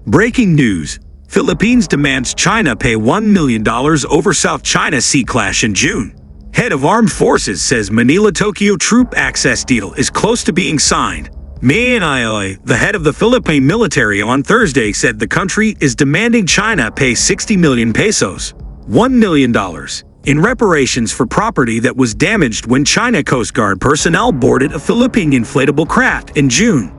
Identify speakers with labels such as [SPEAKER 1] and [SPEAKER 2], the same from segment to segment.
[SPEAKER 1] Breaking news. Philippines demands China pay $1 million over South China Sea clash in June. Head of Armed Forces says Manila-Tokyo troop access deal is close to being signed. Manila, the head of the Philippine military on Thursday said the country is demanding China pay 60 million pesos, $1 million, in reparations for property that was damaged when China Coast Guard personnel boarded a Philippine inflatable craft in June.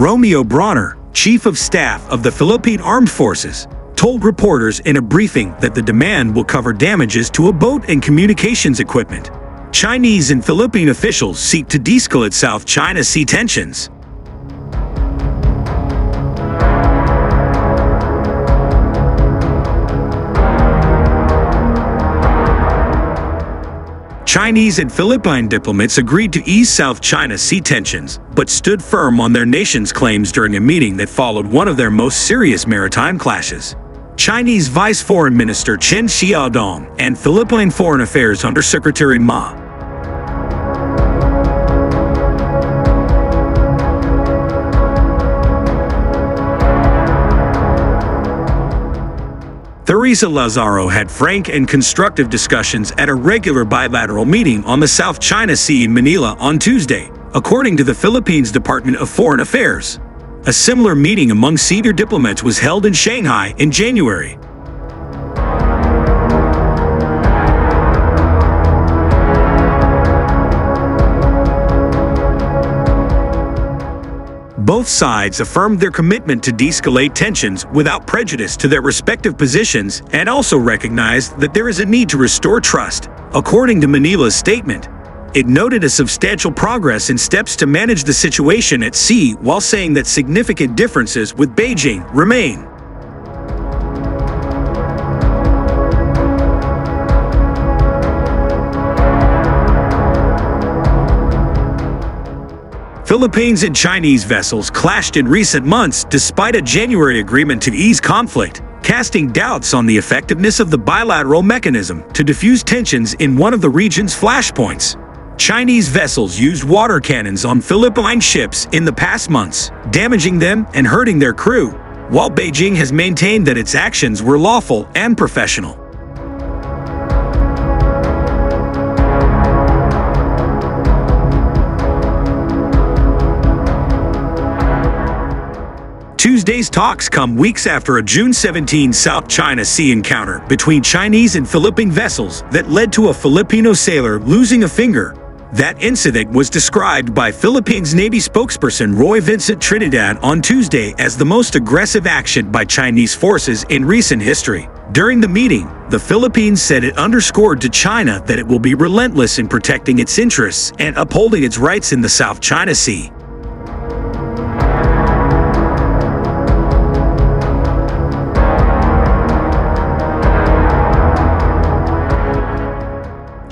[SPEAKER 1] Romeo Bronner, Chief of Staff of the Philippine Armed Forces, told reporters in a briefing that the demand will cover damages to a boat and communications equipment. Chinese and Philippine officials seek to de-escalate South China Sea tensions. Chinese and Philippine diplomats agreed to ease South China Sea tensions, but stood firm on their nation's claims during a meeting that followed one of their most serious maritime clashes. Chinese Vice Foreign Minister Chen Xiaodong and Philippine Foreign Affairs Undersecretary Ma Teresa Lazaro had frank and constructive discussions at a regular bilateral meeting on the South China Sea in Manila on Tuesday, according to the Philippines Department of Foreign Affairs. A similar meeting among senior diplomats was held in Shanghai in January. Both sides affirmed their commitment to de-escalate tensions without prejudice to their respective positions and also recognized that there is a need to restore trust. According to Manila's statement, it noted a substantial progress in steps to manage the situation at sea while saying that significant differences with Beijing remain. Philippines and Chinese vessels clashed in recent months despite a January agreement to ease conflict, casting doubts on the effectiveness of the bilateral mechanism to diffuse tensions in one of the region's flashpoints. Chinese vessels used water cannons on Philippine ships in the past months, damaging them and hurting their crew, while Beijing has maintained that its actions were lawful and professional. Tuesday's talks come weeks after a June 17 South China Sea encounter between Chinese and Philippine vessels that led to a Filipino sailor losing a finger. That incident was described by Philippines Navy spokesperson Roy Vincent Trinidad on Tuesday as the most aggressive action by Chinese forces in recent history. During the meeting, the Philippines said it underscored to China that it will be relentless in protecting its interests and upholding its rights in the South China Sea.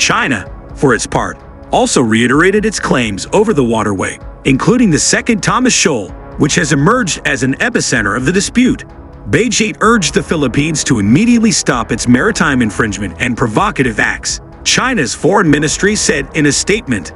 [SPEAKER 1] China, for its part, also reiterated its claims over the waterway, including the second Thomas Shoal, which has emerged as an epicenter of the dispute. Beijing urged the Philippines to immediately stop its maritime infringement and provocative acts, China's foreign ministry said in a statement.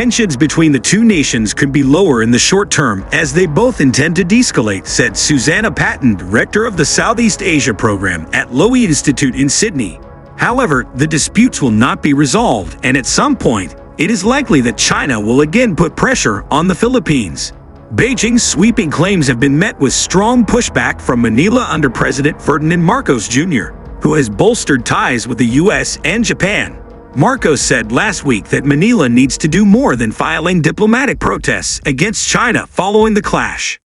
[SPEAKER 1] Tensions between the two nations could be lower in the short term as they both intend to de-escalate, said Susanna Patton, director of the Southeast Asia program at Lowy Institute in Sydney. However, the disputes will not be resolved, and at some point, it is likely that China will again put pressure on the Philippines. Beijing's sweeping claims have been met with strong pushback from Manila under President Ferdinand Marcos Jr., who has bolstered ties with the U.S. and Japan. Marcos said last week that Manila needs to do more than filing diplomatic protests against China following the clash.